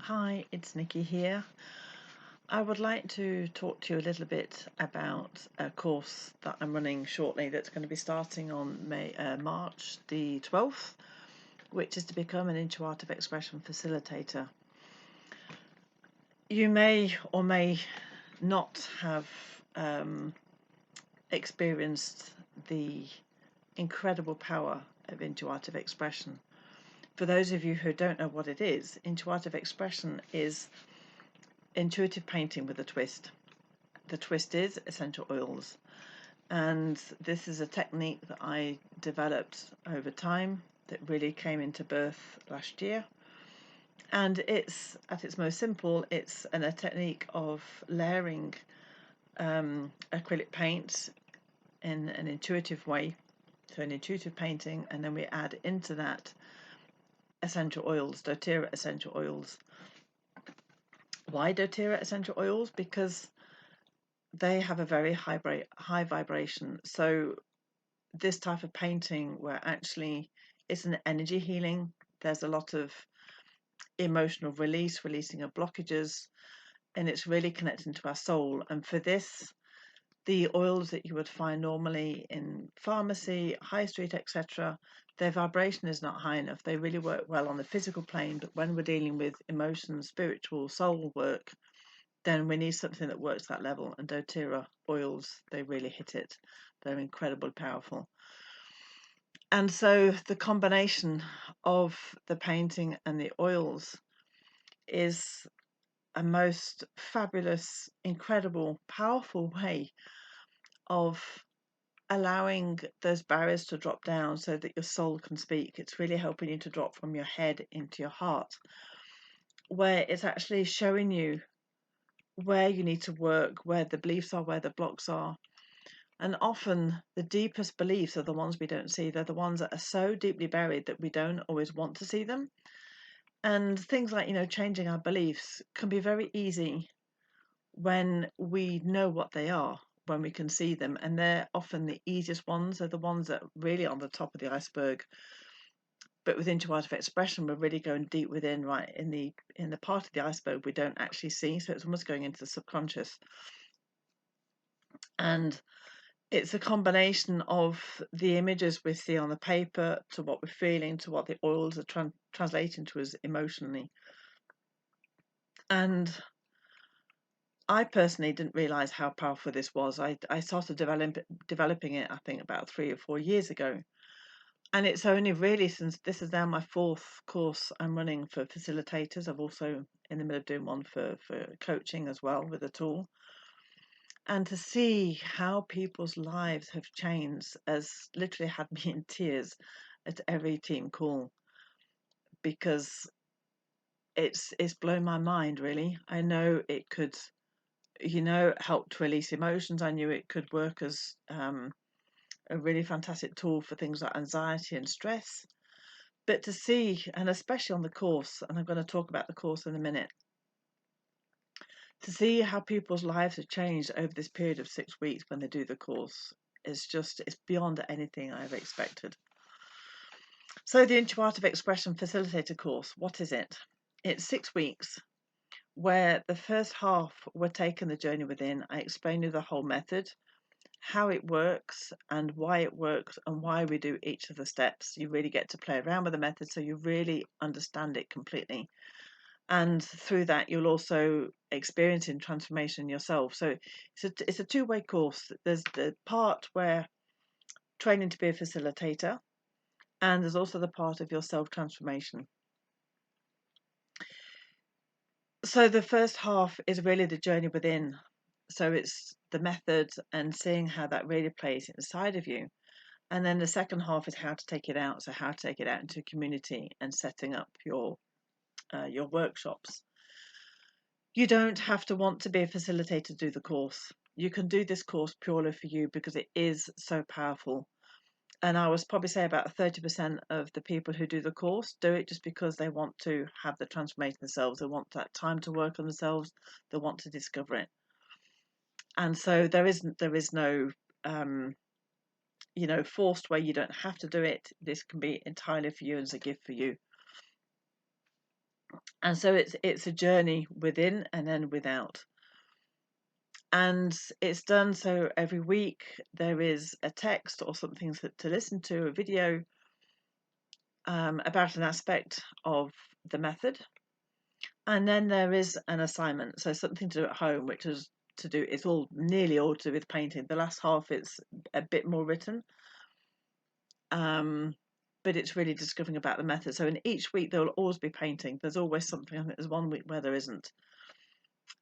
Hi, it's Nikki here. I would like to talk to you a little bit about a course that I'm running shortly that's going to be starting on March the 12th, which is to become an Intuartiv Expression Facilitator. You may or may not have experienced the incredible power of Intuartiv Expression. For those of you who don't know what it is, Intuartiv Expression is intuitive painting with a twist. The twist is essential oils, and this is a technique that I developed over time that really came into birth last year. And it's, at its most simple, it's a technique of layering acrylic paint in an intuitive way, so an intuitive painting, and then we add into that essential oils, Doterra essential oils. Why Doterra essential oils? Because they have a very high vibration. So this type of painting, where actually it's an energy healing, there's a lot of emotional releasing of blockages, and it's really connecting to our soul. And for this, the oils that you would find normally in pharmacy, high street, etc., their vibration is not high enough. They really work well on the physical plane, but when we're dealing with emotions, spiritual, soul work, then we need something that works that level. And doTERRA oils, they really hit it. They're incredibly powerful. And so the combination of the painting and the oils is a most fabulous, incredible, powerful way of allowing those barriers to drop down so that your soul can speak. It's really helping you to drop from your head into your heart, where it's actually showing you where you need to work, where the beliefs are, where the blocks are. And often the deepest beliefs are the ones we don't see. They're the ones that are so deeply buried that we don't always want to see them. And things like, changing our beliefs can be very easy when we know what they are, when we can see them. And they're often the easiest ones. They're the ones that are really on the top of the iceberg. But with Intuartiv Expression, we're really going deep within, right in the part of the iceberg we don't actually see. So it's almost going into the subconscious. And it's a combination of the images we see on the paper to what we're feeling to what the oils are translating to us emotionally. And I personally didn't realize how powerful this was. I started developing it, I think, about 3 or 4 years ago. And it's only really since this is now my 4th course I'm running for facilitators. I've also in the middle of doing one for coaching as well with a tool. And to see how people's lives have changed has literally had me in tears at every team call, because it's blown my mind, really. I know it could, help to release emotions. I knew it could work as a really fantastic tool for things like anxiety and stress. But to see, and especially on the course, and I'm going to talk about the course in a minute, to see how people's lives have changed over this period of 6 weeks when they do the course is just, it's beyond anything I ever expected. So the Intuartiv Expression Facilitator course, what is it? It's 6 weeks where the first half we're taking the journey within. I explain you the whole method, how it works and why we do each of the steps. You really get to play around with the method so you really understand it completely. And through that, you'll also experience in transformation yourself. So it's a two-way course. There's the part where training to be a facilitator, and there's also the part of your self-transformation. So the first half is really the journey within. So it's the method and seeing how that really plays inside of you. And then the second half is how to take it out. So how to take it out into community and setting up your workshops. You don't have to want to be a facilitator to do the course. You can do this course purely for you because it is so powerful. And I would probably say about 30% of the people who do the course do it just because they want to have the transformation themselves. They want that time to work on themselves. They want to discover it. And so there is no forced way. You don't have to do it. This can be entirely for you as a gift for you. And so it's a journey within and then without. And it's done so every week. There is a text or something to listen to, a video about an aspect of the method. And then there is an assignment, so something to do at home, which is to do, it's all nearly all to do with painting. The last half is a bit more written, but it's really discovering about the method. So in each week there will always be painting. There's always something. I think there's one week where there isn't.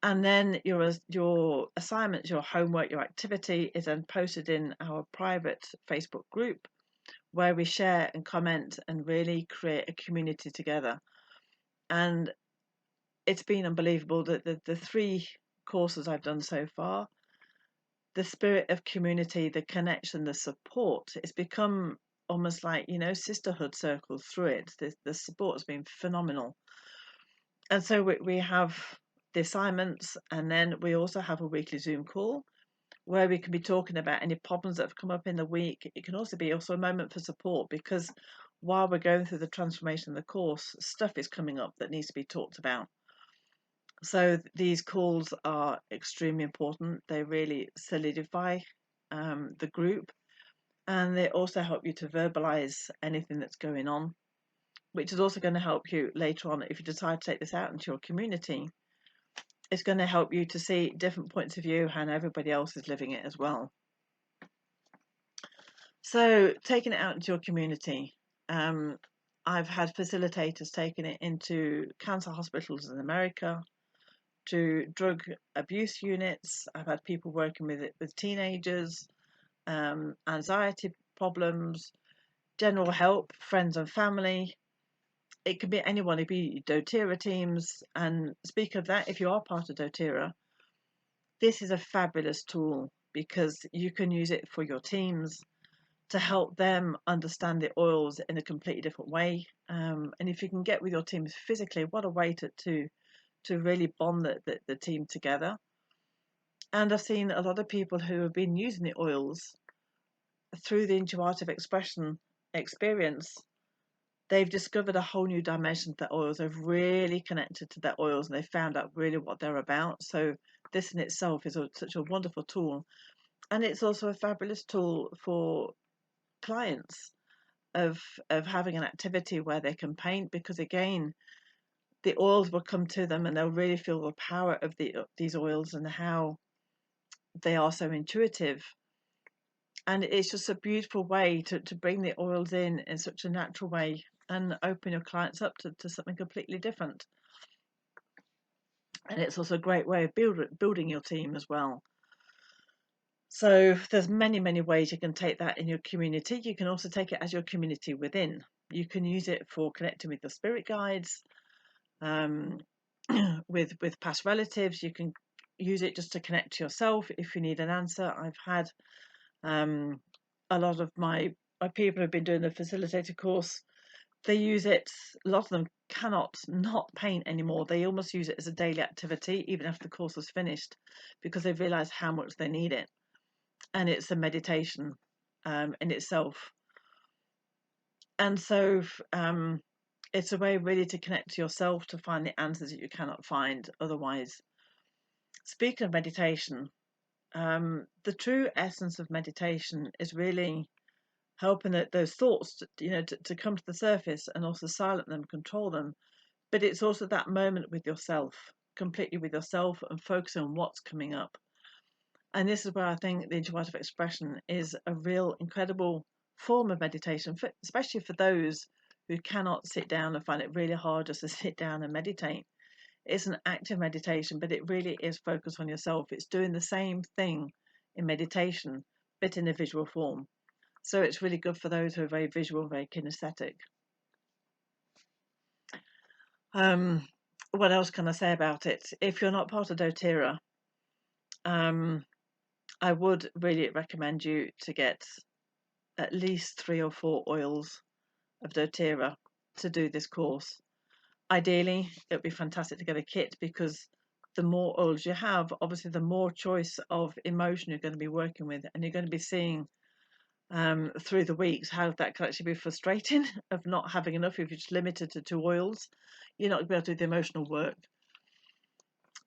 And then your assignments, your homework, your activity is then posted in our private Facebook group, where we share and comment and really create a community together. And it's been unbelievable that the 3 courses I've done so far, the spirit of community, the connection, the support, it's become almost like, sisterhood circles through it. The support has been phenomenal. And so we have the assignments, and then we also have a weekly Zoom call where we can be talking about any problems that have come up in the week. It can also be a moment for support, because while we're going through the transformation of the course, stuff is coming up that needs to be talked about. So these calls are extremely important. They really solidify the group, and they also help you to verbalize anything that's going on, which is also going to help you later on if you decide to take this out into your community. It's going to help you to see different points of view, how everybody else is living it as well. So taking it out into your community, I've had facilitators taking it into cancer hospitals in America, to drug abuse units. I've had people working with it with teenagers, anxiety problems, general help, friends and family. It could be anyone. It could be Doterra teams. And speak of that, if you are part of Doterra, this is a fabulous tool, because you can use it for your teams to help them understand the oils in a completely different way. And if you can get with your teams physically, what a way to really bond the team together. And I've seen a lot of people who have been using the oils through the Intuartiv Expression experience. They've discovered a whole new dimension to their oils. They've really connected to their oils, and they found out really what they're about. So this in itself is such a wonderful tool. And it's also a fabulous tool for clients of having an activity where they can paint, because again, the oils will come to them and they'll really feel the power of these oils and how they are so intuitive. And it's just a beautiful way to bring the oils in such a natural way and open your clients up to something completely different. And it's also a great way of building your team as well. So there's many ways you can take that in your community. You can also take it as your community within. You can use it for connecting with the spirit guides, with past relatives. You can use it just to connect to yourself if you need an answer. I've had a lot of my people who've been doing the facilitator course, they use it. A lot of them cannot not paint anymore. They almost use it as a daily activity, even after the course is finished, because they've realized how much they need it. And it's a meditation in itself. And so it's a way really to connect to yourself, to find the answers that you cannot find otherwise. Speaking of meditation, the true essence of meditation is really helping those thoughts to come to the surface, and also silence them, control them. But it's also that moment with yourself, completely with yourself, and focusing on what's coming up. And this is where I think the Intuartiv Expression is a real incredible form of meditation, especially for those who cannot sit down and find it really hard just to sit down and meditate. It's an active meditation, but it really is focused on yourself. It's doing the same thing in meditation, but in a visual form. So it's really good for those who are very visual, very kinesthetic. What else can I say about it? If you're not part of Doterra, I would really recommend you to get at least 3 or 4 oils of Doterra to do this course. Ideally, it would be fantastic to get a kit, because the more oils you have, obviously the more choice of emotion you're going to be working with, and you're going to be seeing through the weeks, how that can actually be frustrating of not having enough. If you're just limited to 2 oils, you're not going to be able to do the emotional work.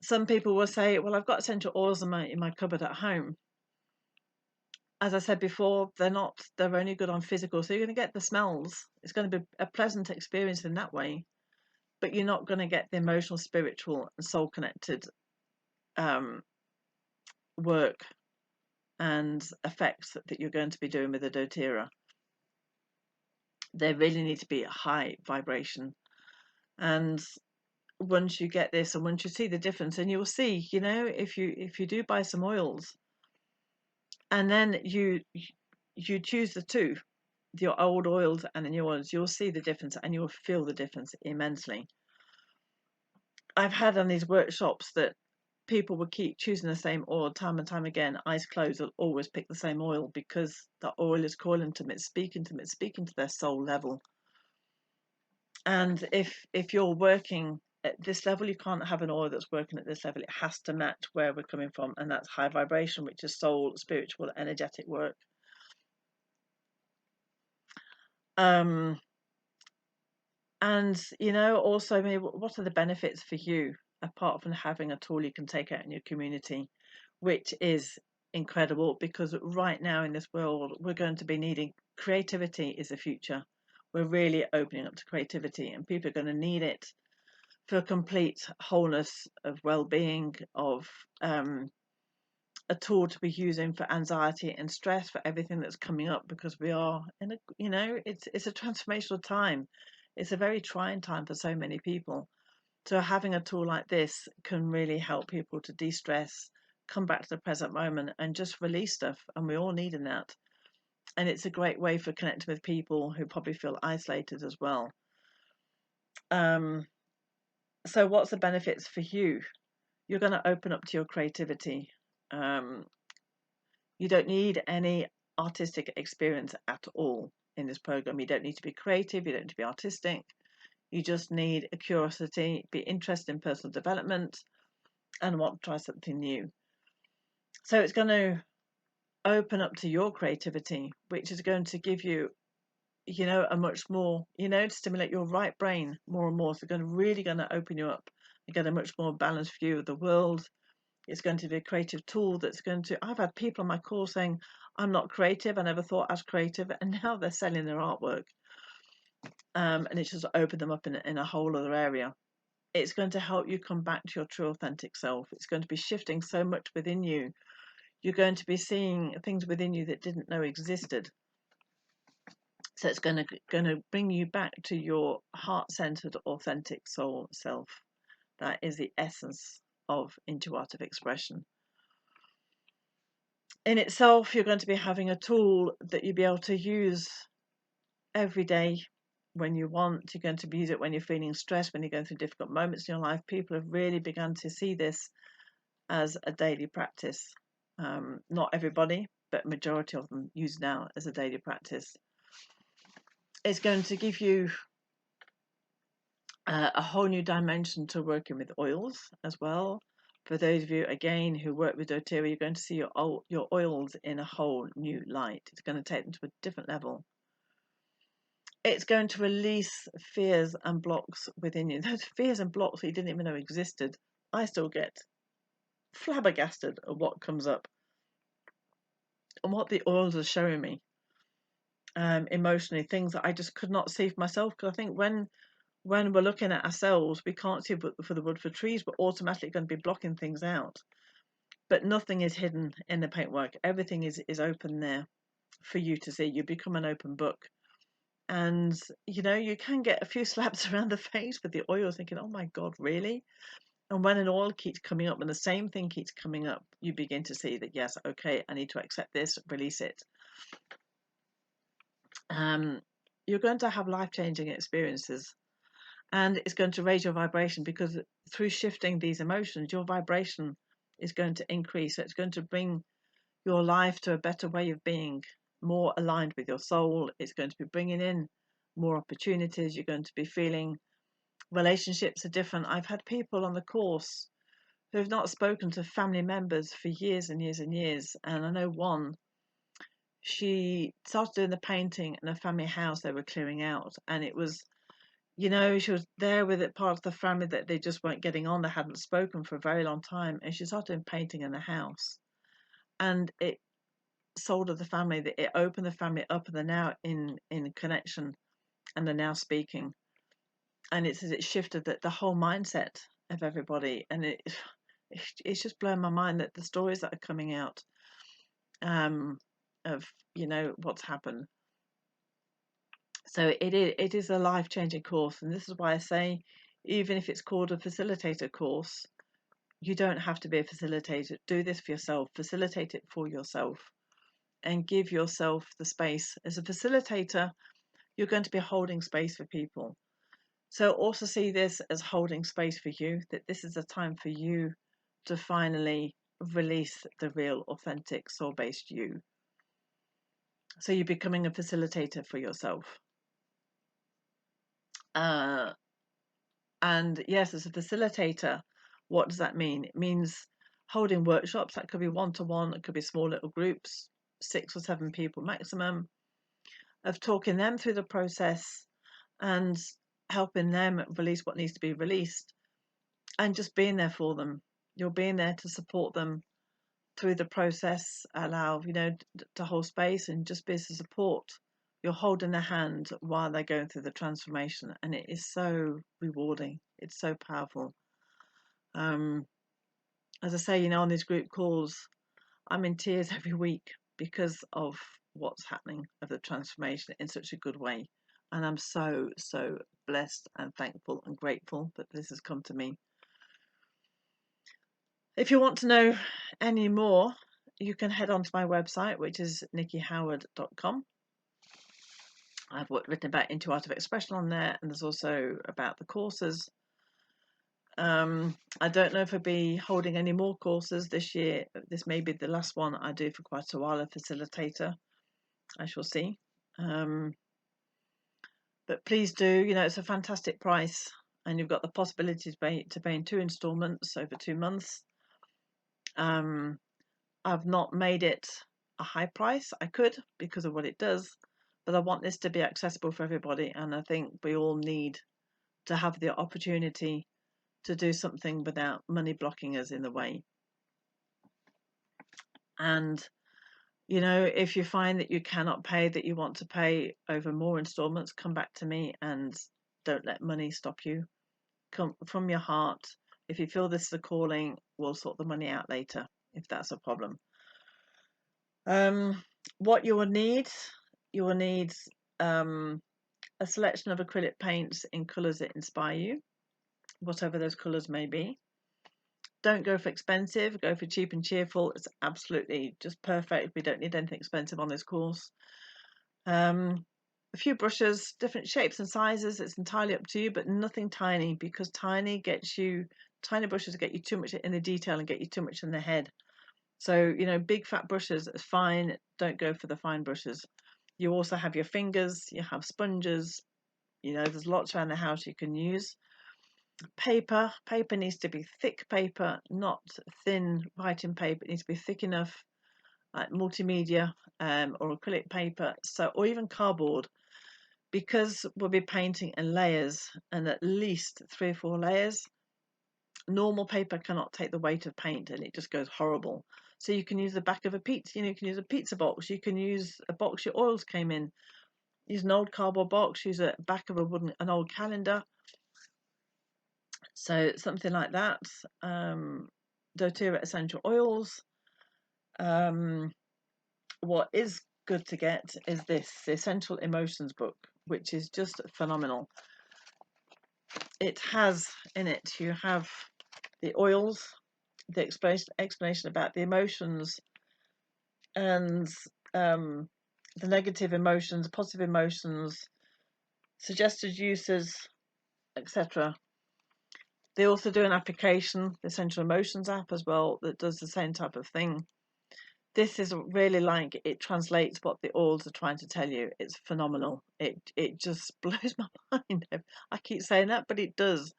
Some people will say, well, I've got essential oils in my cupboard at home. As I said before, they're only good on physical. So you're going to get the smells. It's going to be a pleasant experience in that way, but you're not going to get the emotional, spiritual, and soul connected work and effects that you're going to be doing with the Doterra. They really need to be a high vibration. And once you get this and once you see the difference, and you'll see, if you do buy some oils and then you choose the two, your old oils and the new oils, you'll see the difference and you'll feel the difference immensely. I've had on these workshops that people will keep choosing the same oil time and time again, eyes closed, they'll always pick the same oil because the oil is calling to them, it's speaking to them, it's speaking to their soul level. And if you're working at this level, you can't have an oil that's working at this level. It has to match where we're coming from, and that's high vibration, which is soul, spiritual, energetic work. And also, maybe what are the benefits for you apart from having a tool you can take out in your community, which is incredible, because right now in this world we're going to be needing creativity is the future. We're really opening up to creativity, and people are going to need it for a complete wholeness of well-being, of a tool to be using for anxiety and stress, for everything that's coming up, because we are in it's a transformational time. It's a very trying time for so many people. So having a tool like this can really help people to de-stress, come back to the present moment, and just release stuff. And we all need that. And it's a great way for connecting with people who probably feel isolated as well. So what's the benefits for you? You're going to open up to your creativity. You don't need any artistic experience at all in this program. You don't need to be creative. You don't need to be artistic. You just need a curiosity, be interested in personal development, and want to try something new. So it's going to open up to your creativity, which is going to give you, a much more, to stimulate your right brain more and more. So it's really going to open you up and get a much more balanced view of the world. It's going to be a creative tool that's going to... I've had people on my course saying, I'm not creative, I never thought I was creative, and now they're selling their artwork. And it's just opened them up in a whole other area. It's going to help you come back to your true authentic self. It's going to be shifting so much within you. You're going to be seeing things within you that didn't know existed. So it's going to bring you back to your heart-centered, authentic soul self. That is the essence of intuitive expression. In itself, you're going to be having a tool that you'll be able to use every day when you want. You're going to use it when you're feeling stressed, when you're going through difficult moments in your life. People have really begun to see this as a daily practice. Not everybody, but majority of them use now as a daily practice. It's going to give you a whole new dimension to working with oils as well. For those of you, again, who work with Doterra, you're going to see your oils in a whole new light. It's going to take them to a different level. It's going to release fears and blocks within you. Those fears and blocks that you didn't even know existed. I still get flabbergasted at what comes up and what the oils are showing me. Emotionally, things that I just could not see for myself. Because I think when we're looking at ourselves, we can't see for the wood for trees. We're automatically going to be blocking things out. But nothing is hidden in the paintwork. Everything is open there for you to see. You become an open book. And, you can get a few slaps around the face with the oil, thinking, oh my God, really? And when an oil keeps coming up and the same thing keeps coming up, you begin to see that, yes, okay, I need to accept this, release it. You're going to have life-changing experiences. And it's going to raise your vibration, because through shifting these emotions, your vibration is going to increase. So it's going to bring your life to a better way of being, more aligned with your soul. It's going to be bringing in more opportunities. You're going to be feeling relationships are different. I've had people on the course who have not spoken to family members for years and years and years. And I know one she started doing the painting in a family house they were clearing out, and it was, you know, she was there with it, part of the family that they just weren't getting on. They hadn't spoken for a very long time, and she started doing painting in the house, and it sold of the family, that it opened the family up, and they're now in connection, and they're now speaking, and it says it shifted the whole mindset of everybody, and it's just blown my mind that the stories that are coming out, of, you know, what's happened. So it is a life-changing course, and this is why I say, even if it's called a facilitator course, you don't have to be a facilitator. Do this for yourself, facilitate it for yourself, and give yourself the space. As a facilitator, you're going to be holding space for people. So also see this as holding space for you, that this is a time for you to finally release the real, authentic, soul-based you. So you're becoming a facilitator for yourself. And yes, as a facilitator, what does that mean? It means holding workshops. That could be one-to-one, it could be small little groups, 6 or 7 people maximum, of talking them through the process and helping them release what needs to be released, and just being there for them. You're being there to support them through the process, allow, you know, to hold space and just be as a support. You're holding their hand while they're going through the transformation, and it is so rewarding. It's so powerful. As I say, you know, on these group calls, I'm in tears every week because of what's happening, of the transformation in such a good way. And I'm so, so blessed and thankful and grateful that this has come to me. If you want to know any more, you can head on to my website, which is nikkihoward.com. I've written about Intuartiv Expression on there, and there's also about the courses. I don't know if I'll be holding any more courses this year. This may be the last one I do for quite a while, a facilitator. I shall see. But please do, you know, it's a fantastic price, and you've got the possibility to pay in 2 installments over 2 months. I've not made it a high price. I could, because of what it does, but I want this to be accessible for everybody, and I think we all need to have the opportunity to do something without money blocking us in the way. And, you know, if you find that you cannot pay, that you want to pay over more installments, come back to me, and don't let money stop you. Come from your heart. If you feel this is a calling, we'll sort the money out later if that's a problem. What you will need a selection of acrylic paints in colours that inspire you, whatever those colours may be. Don't go for expensive, go for cheap and cheerful. It's absolutely just perfect. We don't need anything expensive on this course. A few brushes, different shapes and sizes. It's entirely up to you, but nothing tiny, because tiny brushes get you too much in the detail and get you too much in the head. So, you know, big fat brushes is fine. Don't go for the fine brushes. You also have your fingers, you have sponges, you know, there's lots around the house you can use. Paper needs to be thick paper, not thin writing paper. It needs to be thick enough, like multimedia, or acrylic paper, or even cardboard, because we'll be painting in layers, and at least 3 or 4 layers. Normal paper cannot take the weight of paint, and it just goes horrible. So you can use the back of a pizza, you can use a pizza box, you can use a box your oils came in, use an old cardboard box, use a back of an old calendar. So something like that. Doterra essential oils. What is good to get is this, the Essential Emotions book, which is just phenomenal. It has in it, you have the oils, the explanation about the emotions, and the negative emotions, positive emotions, suggested uses, etc. They also do an application, the Essential Emotions app as well, that does the same type of thing. This is really like, it translates what the oils are trying to tell you. It's phenomenal. It just blows my mind. I keep saying that, but it does.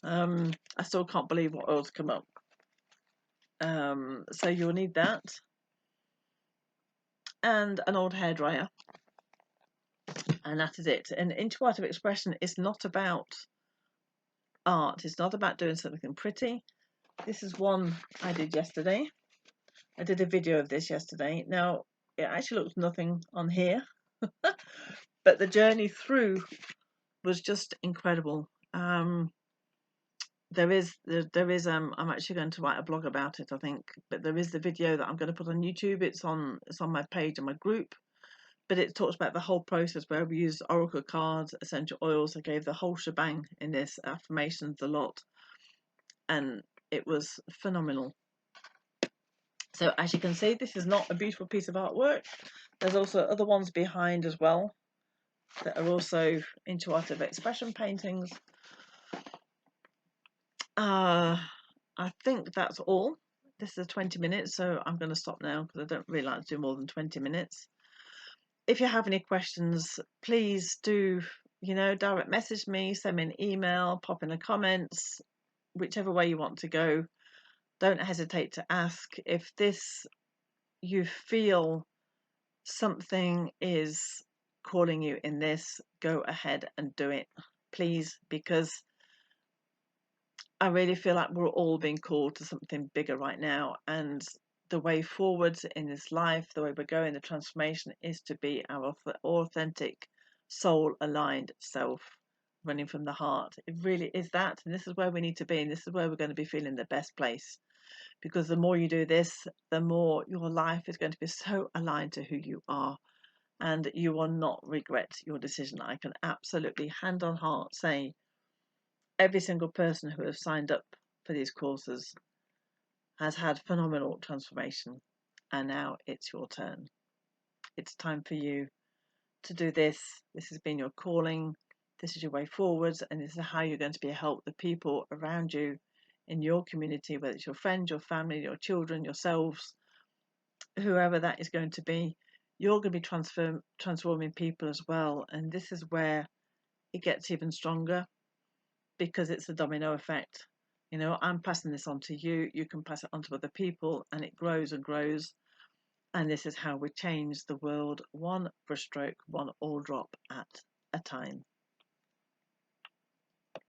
I still can't believe what oils come up. So you'll need that. and an old hairdryer, and that is it. And intuitive expression is not about art. It's not about doing something pretty. This is one I did yesterday. I did a video of this yesterday. Now, it actually looks nothing on here, but the journey through was just incredible. I'm actually going to write a blog about it, I think, but there is the video that I'm going to put on YouTube. It's on my page and my group, but it talks about the whole process where we used oracle cards, essential oils. I gave the whole shebang in this, affirmations, a lot, and it was phenomenal. So as you can see, this is not a beautiful piece of artwork. There's also other ones behind as well that are also intuitive expression paintings. I think that's all. This is 20 minutes, so I'm going to stop now because I don't really like to do more than 20 minutes. If you have any questions, please do, direct message me, send me an email, pop in the comments, whichever way you want to go. Don't hesitate to ask. If you feel something is calling you in this, go ahead and do it, please, because I really feel like we're all being called to something bigger right now, and the way forward in this life, the way we're going, the transformation is to be our authentic, soul-aligned self, running from the heart. It really is that, and this is where we need to be, and this is where we're going to be feeling the best place. Because the more you do this, the more your life is going to be so aligned to who you are, and you will not regret your decision. I can absolutely, hand on heart, say every single person who has signed up for these courses has had phenomenal transformation, and now it's your turn. It's time for you to do this. This has been your calling. This is your way forwards, and this is how you're going to be able to help the people around you in your community, whether it's your friends, your family, your children, yourselves, whoever that is going to be. You're going to be transforming people as well, and this is where it gets even stronger, because it's a domino effect. I'm passing this on to you, you can pass it on to other people, and it grows and grows. And this is how we change the world, one brushstroke, one oil drop at a time.